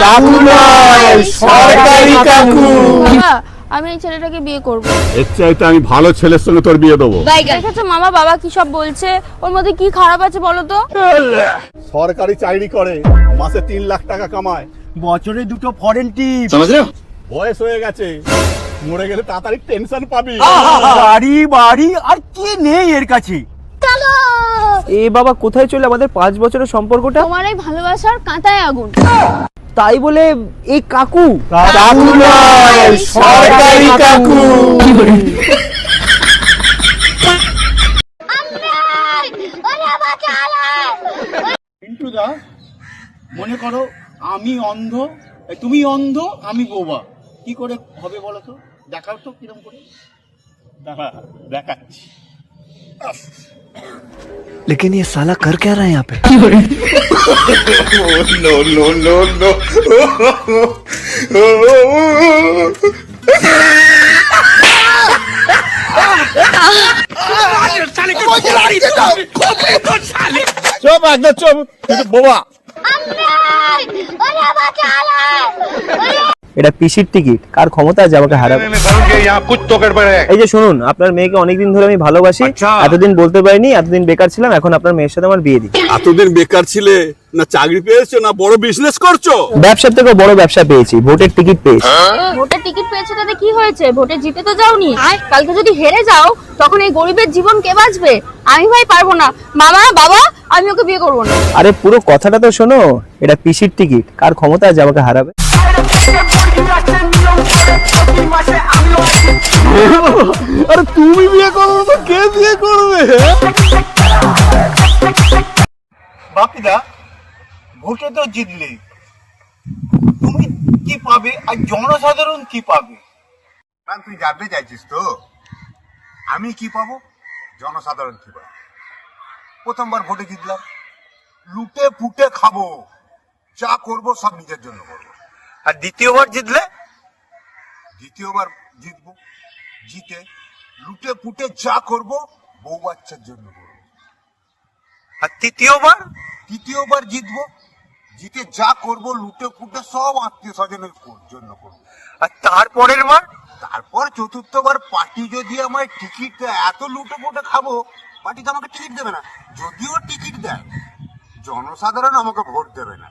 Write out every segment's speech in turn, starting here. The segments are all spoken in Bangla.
কাকু নয়, সরকারি কাকু। বাবা, আমি এই ছেলেটাকে বিয়ে করব। এর চাইতে আমি ভালো ছেলের সঙ্গে তোর বিয়ে দেবো। দেখেছো মামা, বাবা কি সব বলছে, ওর মধ্যে কি খারাপ আছে বলো তো? সরকারি চাকরি করে, মাসে 3 লাখ টাকা কামায়, বছরে 2টো ফরেন টিপ, বয়স হয়ে গেছে, মরে গেলে তাড়াতাড়ি টেনশন পাবি। গাড়ি বাড়ি আর কি নেই এর কাছে। এ বাবা, কোথায় চলে আমাদের 5 বছরের সম্পর্কটা? তোমার এই ভালোবাসার কাঁটায় আগুন। তাই বলে এই কাকু? কাকু নয়, সরকারি কাকু। পিন্টু দা, মনে করো আমি অন্ধ, তুমি অন্ধ, আমি বোবা, কি করে হবে বলো তো? দেখাও তো কিরম করে। দাঁড়া, দেখাচ্ছি। लेकिन ये साला कर क्या रहा है यहाँ पे? No no no no. চুপ একদম চুপ, তুই বোবা। এটা পিসির টিকিট, কার ক্ষমতা আছে আমাকে হারাবে? এই যে শুনুন, আপনার মেয়েকে অনেকদিন ধরে আমি ভালোবাসি, এতদিন বলতে পারিনি, এতদিন বেকার ছিলাম, এখন আপনার মেয়ের সাথে আমার বিয়ে দিই। এতদিন বেকার ছিলে না, চাকরি পেয়েছো না, বড় বিজনেস করছো? ব্যবসার থেকে বড় ব্যবসা পেয়েছি, ভোটের টিকিট পেয়েছি। ভোটের টিকিট পেয়েছো তাতে কি হয়েছে? ভোটে জিতে তো যাওনি। কালকে যদি হেরে যাও তখন এই গরিবের জীবন কে বাঁচবে? আমি ভাই পারবো না। মামা, বাবা, আমি ওকে বিয়ে করবো না। আরে পুরো কথাটা তো শোনো, এটা পিসির টিকিট, কার ক্ষমতা আছে আমাকে হারাবে? আরে তুমি বিয়ে করবে তো কে বিয়ে করবে? বাপিদা, ভোটে তো জিতলে, তুমি কি পাবে আর জনসাধারণ কি পাবে? তুই জানতে চাইছিস তো আমি কি পাবো, জনসাধারণ কি পাবো? প্রথমবার ভোটে জিতলাম, লুটে পুটে খাবো, যা করবো সব নিজের জন্য করবো। আর দ্বিতীয়বার জিতলে? দ্বিতীয়বার জিতবো, জিতে লুটে পুটে যা করবো বউ বাচ্চার জন্য করবো। আর তৃতীয়বার? তৃতীয়বার জিতবো, জিতে যা করবো লুটে পুটে সব আত্মীয় স্বজনের জন্য করবো। আর তারপরের বার? তারপর চতুর্থবার পার্টি যদি আমায় টিকিট দেয়, এত লুটে পুটে খাবো, পার্টি তো আমাকে টিকিট দেবে না। যদিও টিকিট দেয়, জনসাধারণ আমাকে ভোট দেবে না।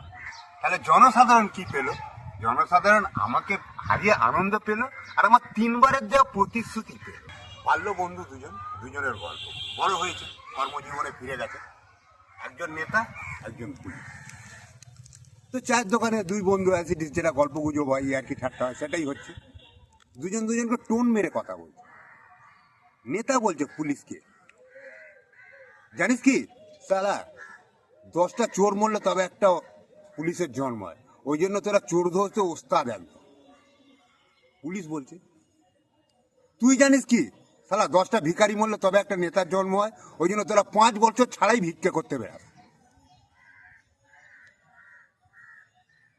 তাহলে জনসাধারণ কি পেল? জনসাধারণ আমাকে হারিয়ে আনন্দ পেল, আর আমার 3বারের দেওয়া প্রতিশ্রুতি পেল। বাল্য বন্ধু দুজনের গল্প, বড় হয়েছে, কর্মজীবনে ফিরে গেছে, একজন নেতা, একজন পুলিশ। তো চায়ের দোকানে 2 বন্ধু আছে, যেটা গল্প গুজব হয় আর কি ঠাট্টা হয়, সেটাই হচ্ছে। দুজনকে টোন মেরে কথা বলছে। নেতা বলছে পুলিশকে, জানিস কি সালা, 10টা চোর মরলে তবে একটা পুলিশের জন্ম হয়, ওই জন্য তোরা চোর ধরতে ওস্তাদ একদম। পুলিশ বলছে, তুই জানিস কি সালা, 10টা ভিখারি মরলে তবে একটা নেতার জন্ম হয়, ওই জন্য তোরা 5 বছর ছাড়াই ভিক্ষা করতে বেড়াস।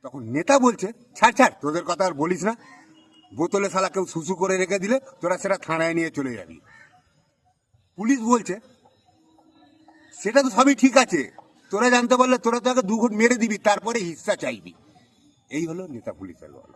তখন নেতা বলছে, ছাড় তোদের কথা আর বলিস না, বোতলে শালা কেউ শুশু করে রেখে দিলে তোরা সেটা থানায় নিয়ে চলে যাবি। পুলিশ বলছে, সেটা তো সবই ঠিক আছে, তোরা জানতে পারলে তোরা তো আগে 2 ঘুট মেরে দিবি, তারপরে হিস্সা চাইবি। এই হলো নেতা পুলিশের গল্প।